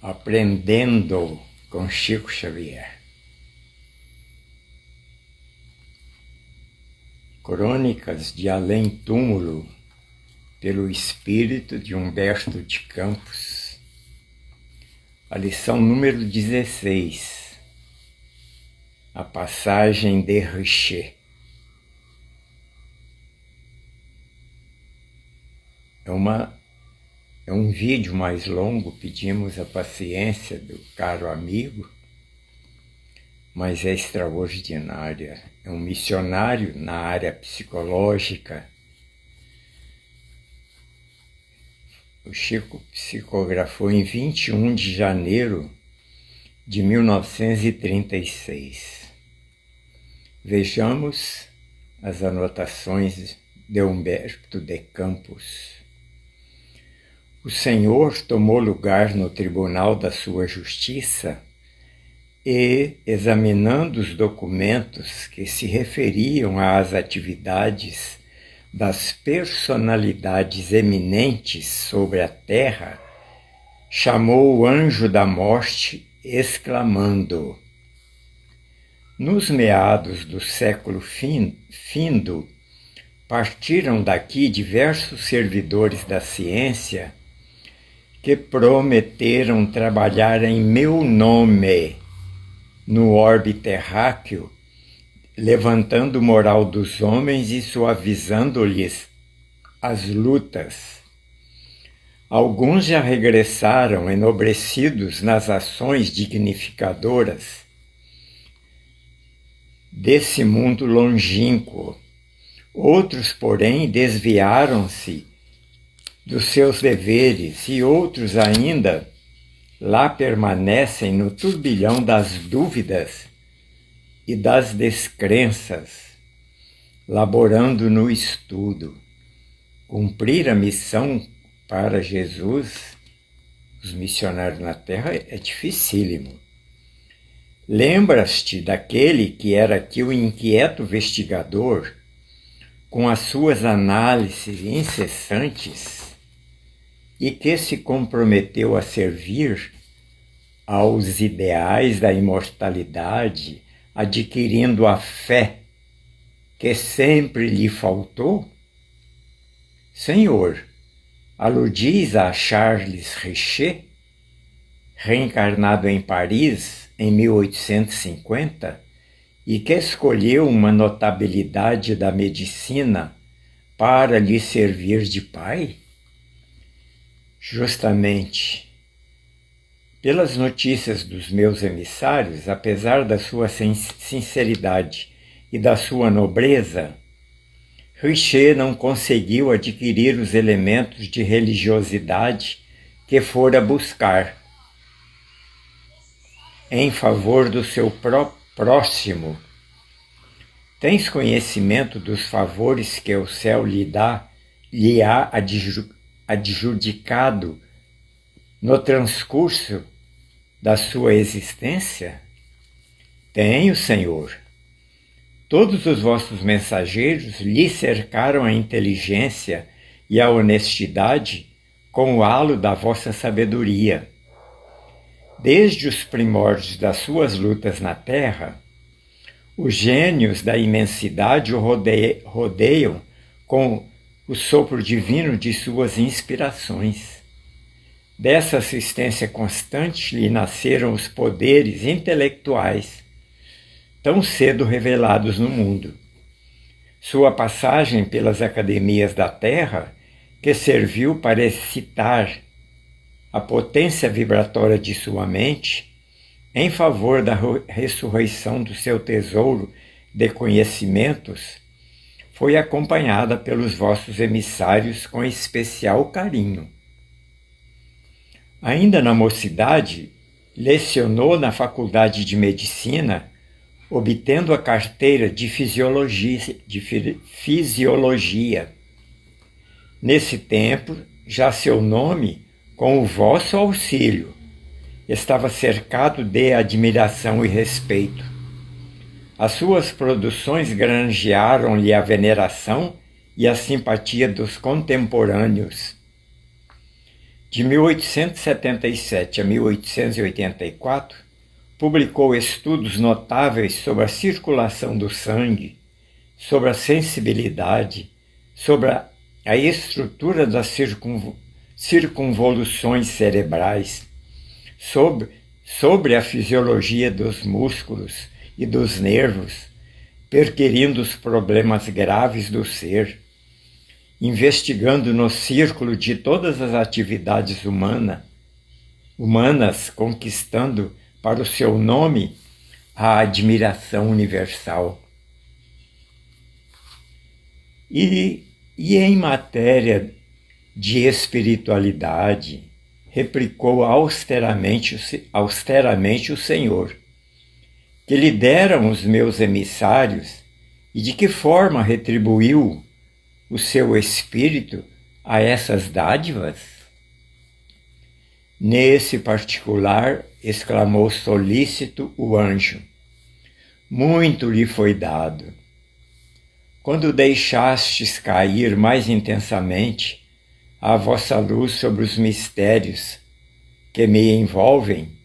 Aprendendo com Chico Xavier. Crônicas de Além-Túmulo, pelo espírito de Humberto de Campos. A lição número 16. A passagem de Richer. É um vídeo mais longo, pedimos a paciência do caro amigo, mas é extraordinária. É um missionário na área psicológica. O Chico psicografou em 21 de janeiro de 1936. Vejamos as anotações de Humberto de Campos. O Senhor tomou lugar no tribunal da sua justiça e, examinando os documentos que se referiam às atividades das personalidades eminentes sobre a terra, chamou o anjo da morte, exclamando: nos meados do século findo, partiram daqui diversos servidores da ciência que prometeram trabalhar em meu nome no orbe terráqueo, levantando o moral dos homens e suavizando-lhes as lutas. Alguns já regressaram enobrecidos nas ações dignificadoras desse mundo longínquo. Outros, porém, desviaram-se dos seus deveres, e outros ainda lá permanecem no turbilhão das dúvidas e das descrenças, laborando no estudo. Cumprir a missão para Jesus, os missionários na terra, é dificílimo. Lembras-te daquele que era aqui o inquieto investigador, com as suas análises incessantes, e que se comprometeu a servir aos ideais da imortalidade, adquirindo a fé que sempre lhe faltou? Senhor, aludis a Charles Richer, reencarnado em Paris em 1850, e que escolheu uma notabilidade da medicina para lhe servir de pai? Justamente, pelas notícias dos meus emissários, apesar da sua sinceridade e da sua nobreza, Richer não conseguiu adquirir os elementos de religiosidade que fora buscar em favor do seu próximo. Tens conhecimento dos favores que o céu lhe há adjudicado no transcurso da sua existência? Tenho, Senhor. Todos os vossos mensageiros lhe cercaram a inteligência e a honestidade com o halo da vossa sabedoria. Desde os primórdios das suas lutas na terra, os gênios da imensidade o rodeiam com o sopro divino de suas inspirações. Dessa assistência constante lhe nasceram os poderes intelectuais, tão cedo revelados no mundo. Sua passagem pelas academias da Terra, que serviu para excitar a potência vibratória de sua mente, em favor da ressurreição do seu tesouro de conhecimentos, foi acompanhada pelos vossos emissários com especial carinho. Ainda na mocidade, lecionou na Faculdade de Medicina, obtendo a carteira de Fisiologia. Nesse tempo, já seu nome, com o vosso auxílio, estava cercado de admiração e respeito. As suas produções granjearam-lhe a veneração e a simpatia dos contemporâneos. De 1877 a 1884, publicou estudos notáveis sobre a circulação do sangue, sobre a sensibilidade, sobre a estrutura das circunvoluções cerebrais, sobre a fisiologia dos músculos e dos nervos, perquirindo os problemas graves do ser, investigando no círculo de todas as atividades humanas, conquistando para o seu nome a admiração universal. E em matéria de espiritualidade, replicou austeramente o Senhor: que lhe deram os meus emissários e de que forma retribuiu o seu espírito a essas dádivas? Nesse particular, exclamou solícito o anjo, muito lhe foi dado. Quando deixastes cair mais intensamente a vossa luz sobre os mistérios que me envolvem,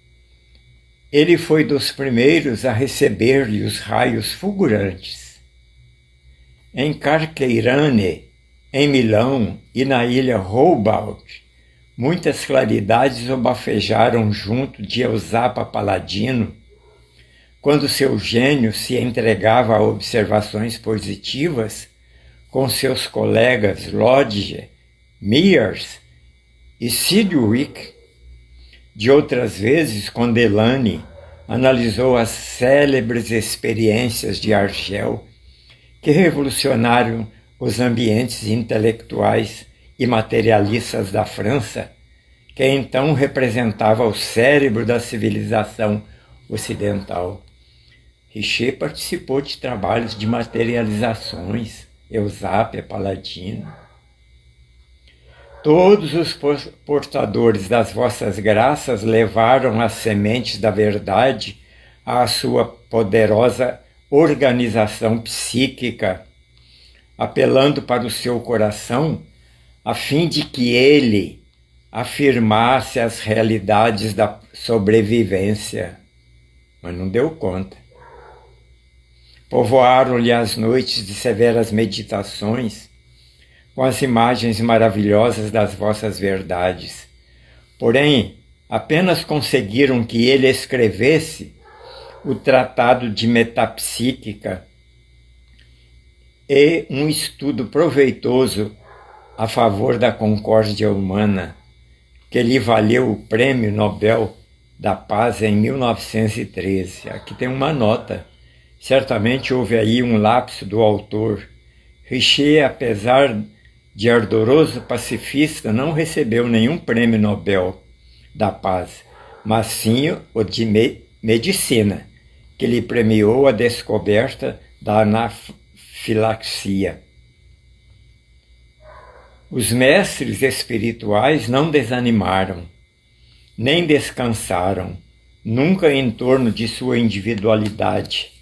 ele foi dos primeiros a receber-lhe os raios fulgurantes. Em Carqueirane, em Milão e na ilha Roubaud, muitas claridades o bafejaram junto de Eusapa Paladino, quando seu gênio se entregava a observações positivas com seus colegas Lodge, Mears e Sidgwick. De outras vezes, com Delany, analisou as célebres experiências de Argel, que revolucionaram os ambientes intelectuais e materialistas da França, que então representava o cérebro da civilização ocidental. Richer participou de trabalhos de materializações, Eusapia, Paladino. Todos os portadores das vossas graças levaram as sementes da verdade à sua poderosa organização psíquica, apelando para o seu coração, a fim de que ele afirmasse as realidades da sobrevivência. Mas não deu conta. Povoaram-lhe as noites de severas meditações com as imagens maravilhosas das vossas verdades. Porém, apenas conseguiram que ele escrevesse o Tratado de Metapsíquica e um estudo proveitoso a favor da concórdia humana, que lhe valeu o Prêmio Nobel da Paz em 1913. Aqui tem uma nota. Certamente houve aí um lapso do autor. Richer, apesar de ardoroso pacifista, não recebeu nenhum Prêmio Nobel da Paz, mas sim o de Medicina, que lhe premiou a descoberta da anafilaxia. Os mestres espirituais não desanimaram, nem descansaram, nunca em torno de sua individualidade.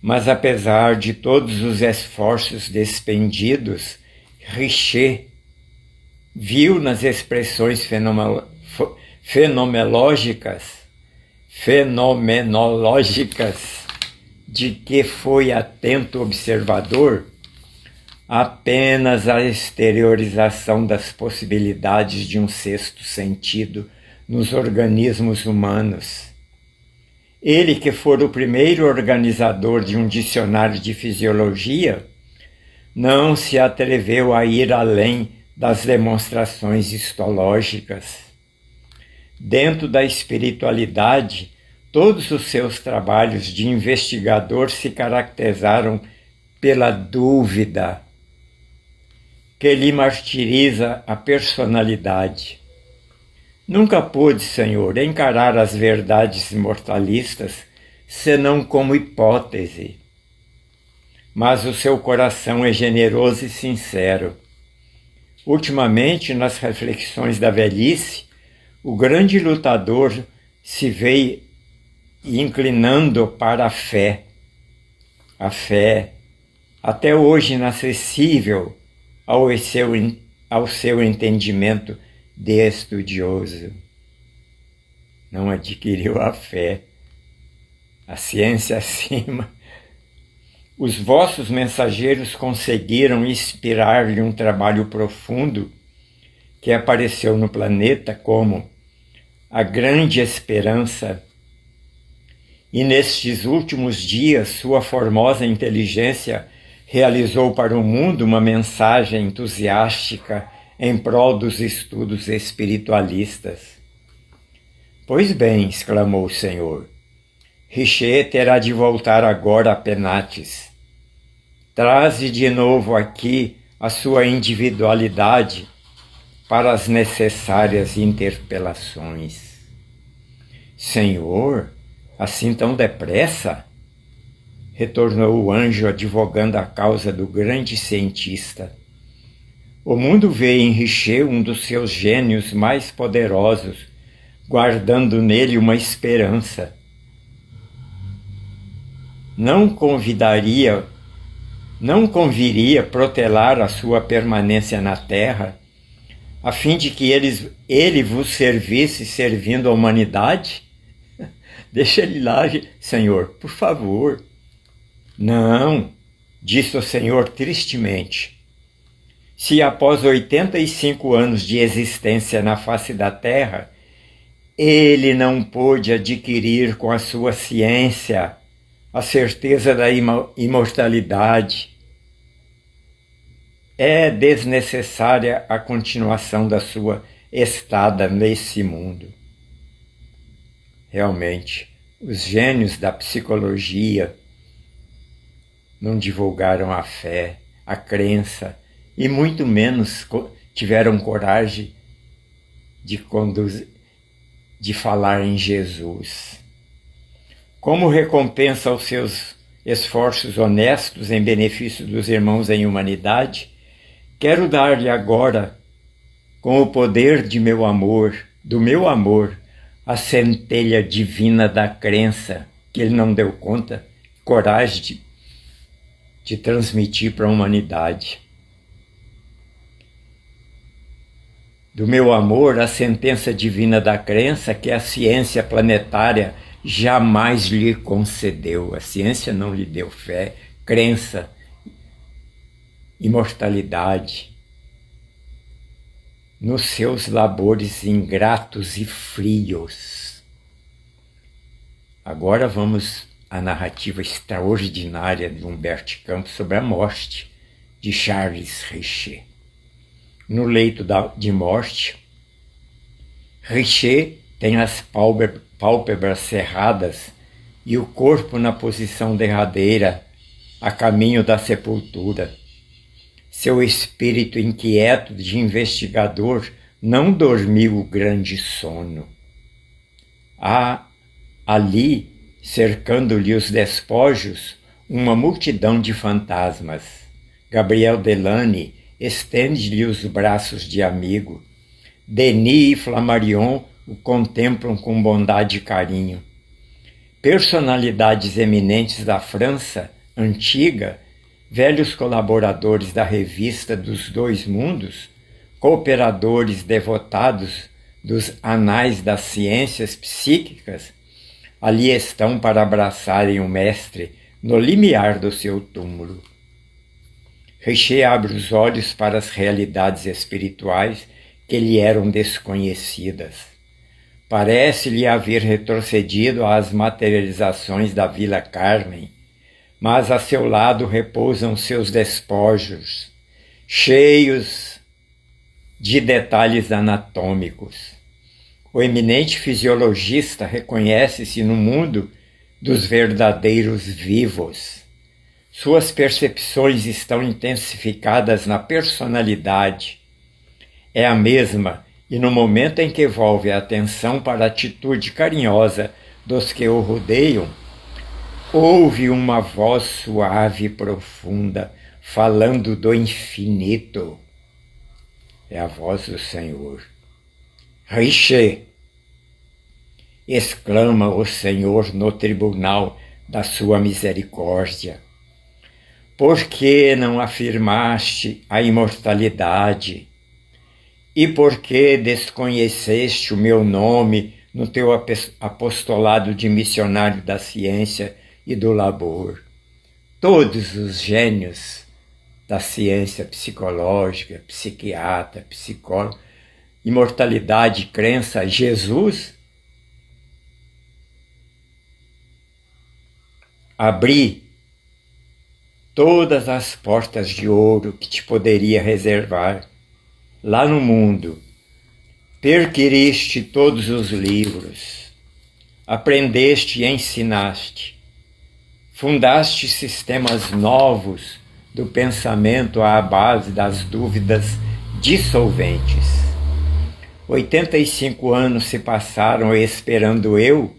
Mas apesar de todos os esforços despendidos, Richer viu nas expressões fenomenológicas de que foi atento observador apenas a exteriorização das possibilidades de um sexto sentido nos organismos humanos. Ele, que for o primeiro organizador de um dicionário de fisiologia, não se atreveu a ir além das demonstrações histológicas. Dentro da espiritualidade, todos os seus trabalhos de investigador se caracterizaram pela dúvida que lhe martiriza a personalidade. Nunca pude, Senhor, encarar as verdades imortalistas senão como hipótese. Mas o seu coração é generoso e sincero. Ultimamente, nas reflexões da velhice, o grande lutador se vê inclinando para a fé. A fé, até hoje inacessível ao seu entendimento de estudioso. Não adquiriu a fé, a ciência acima. Os vossos mensageiros conseguiram inspirar-lhe um trabalho profundo que apareceu no planeta como a grande esperança. E nestes últimos dias, sua formosa inteligência realizou para o mundo uma mensagem entusiástica em prol dos estudos espiritualistas. Pois bem, exclamou o Senhor, Richer terá de voltar agora a Penates. Traze de novo aqui a sua individualidade para as necessárias interpelações. Senhor, assim tão depressa? Retornou o anjo advogando a causa do grande cientista. O mundo vê em Richer um dos seus gênios mais poderosos, guardando nele uma esperança. Não conviria protelar a sua permanência na terra, a fim de que ele vos servisse servindo a humanidade? Deixa ele lá, Senhor, por favor. Não, disse o Senhor tristemente. Se após 85 anos de existência na face da terra, ele não pôde adquirir com a sua ciência a certeza da imortalidade, é desnecessária a continuação da sua estada nesse mundo. Realmente, os gênios da psicologia não divulgaram a fé, a crença, e muito menos tiveram coragem de falar em Jesus. Como recompensa aos seus esforços honestos em benefício dos irmãos em humanidade, quero dar-lhe agora, com o poder do meu amor, a centelha divina da crença que ele não deu conta, coragem de transmitir para a humanidade. Do meu amor, a sentença divina da crença que a ciência planetária jamais lhe concedeu. A ciência não lhe deu fé, crença, imortalidade. Nos seus labores ingratos e frios. Agora vamos à narrativa extraordinária de Humberto Campos sobre a morte de Charles Richer. No leito de morte, Richer tem as pálpebras cerradas e o corpo na posição derradeira, a caminho da sepultura. Seu espírito inquieto de investigador não dormiu o grande sono. Há ali, cercando-lhe os despojos, uma multidão de fantasmas. Gabriel Delany estende-lhe os braços de amigo. Denis e Flammarion o contemplam com bondade e carinho. Personalidades eminentes da França antiga, velhos colaboradores da revista dos Dois Mundos, cooperadores devotados dos anais das ciências psíquicas, ali estão para abraçarem o mestre no limiar do seu túmulo. Richer abre os olhos para as realidades espirituais que lhe eram desconhecidas. Parece-lhe haver retrocedido às materializações da Vila Carmen, mas a seu lado repousam seus despojos, cheios de detalhes anatômicos. O eminente fisiologista reconhece-se no mundo dos verdadeiros vivos. Suas percepções estão intensificadas na personalidade. É a mesma, e no momento em que volve a atenção para a atitude carinhosa dos que o rodeiam, ouve uma voz suave e profunda, falando do infinito. É a voz do Senhor. Riche! Exclama o Senhor no tribunal da sua misericórdia. Por que não afirmaste a imortalidade? E por que desconheceste o meu nome no teu apostolado de missionário da ciência e do labor? Todos os gênios da ciência psicológica, psiquiatra, psicólogo, imortalidade, crença, Jesus, abri todas as portas de ouro que te poderia reservar lá no mundo. Perquiriste todos os livros, aprendeste e ensinaste, fundaste sistemas novos do pensamento à base das dúvidas dissolventes. 85 anos se passaram esperando eu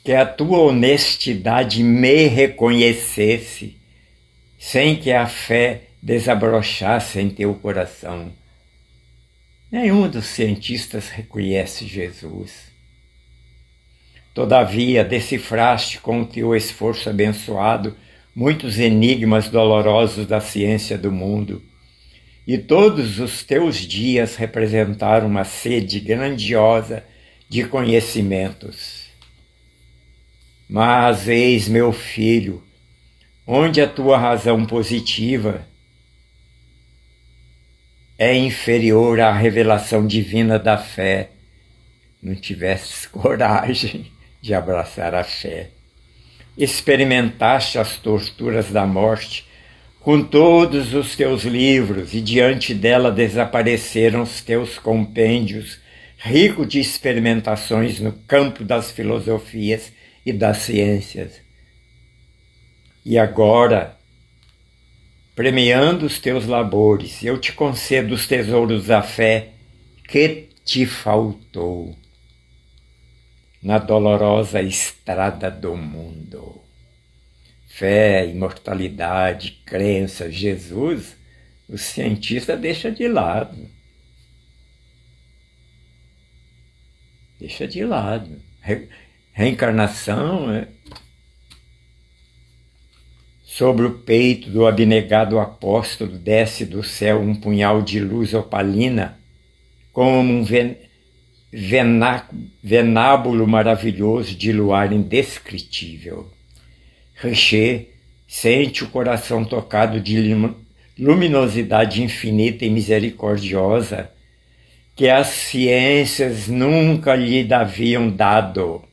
que a tua honestidade me reconhecesse, sem que a fé desabrochasse em teu coração. Nenhum dos cientistas reconhece Jesus. Todavia, decifraste com o teu esforço abençoado muitos enigmas dolorosos da ciência do mundo, e todos os teus dias representaram uma sede grandiosa de conhecimentos. Mas eis, meu filho, onde a tua razão positiva é inferior à revelação divina da fé, não tivesses coragem de abraçar a fé. Experimentaste as torturas da morte com todos os teus livros, e diante dela desapareceram os teus compêndios, ricos de experimentações no campo das filosofias e das ciências. E agora, premiando os teus labores, eu te concedo os tesouros da fé que te faltou na dolorosa estrada do mundo. Fé, imortalidade, crença, Jesus, o cientista deixa de lado. Deixa de lado. Reencarnação é sobre o peito do abnegado apóstolo desce do céu um punhal de luz opalina, como um venábulo maravilhoso de luar indescritível. Richer sente o coração tocado de luminosidade infinita e misericordiosa que as ciências nunca lhe haviam dado.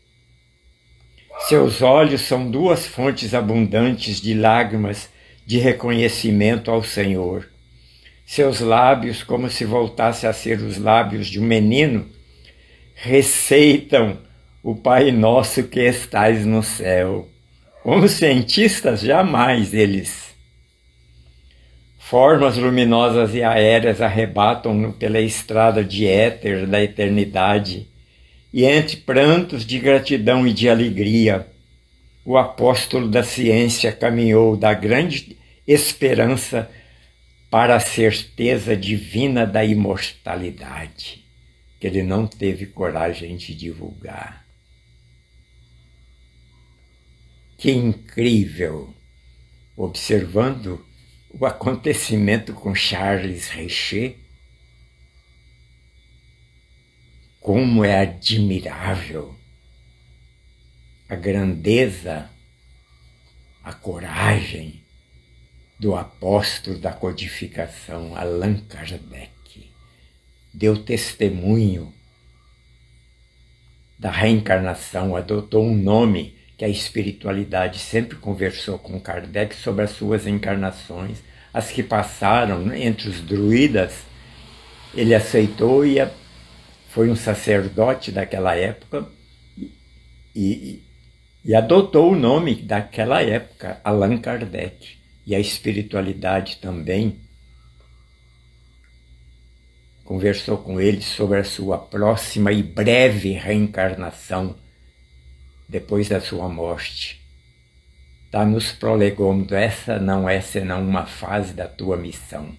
Seus olhos são duas fontes abundantes de lágrimas de reconhecimento ao Senhor. Seus lábios, como se voltasse a ser os lábios de um menino, receitam o Pai Nosso que estais no céu. Como cientistas, jamais eles. Formas luminosas e aéreas arrebatam-no pela estrada de éter da eternidade, e entre prantos de gratidão e de alegria, o apóstolo da ciência caminhou da grande esperança para a certeza divina da imortalidade, que ele não teve coragem de divulgar. Que incrível! Observando o acontecimento com Charles Richer, como é admirável a grandeza, a coragem do apóstolo da codificação, Allan Kardec. Deu testemunho da reencarnação, adotou um nome que a espiritualidade sempre conversou com Kardec sobre as suas encarnações, as que passaram entre os druidas. Ele aceitou e foi um sacerdote daquela época e adotou o nome daquela época, Allan Kardec. e a espiritualidade também conversou com ele sobre a sua próxima e breve reencarnação depois da sua morte. Está nos prolegômenos: essa não é senão uma fase da tua missão.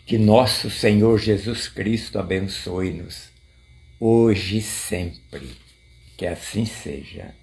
Que nosso Senhor Jesus Cristo abençoe-nos, hoje e sempre. Que assim seja.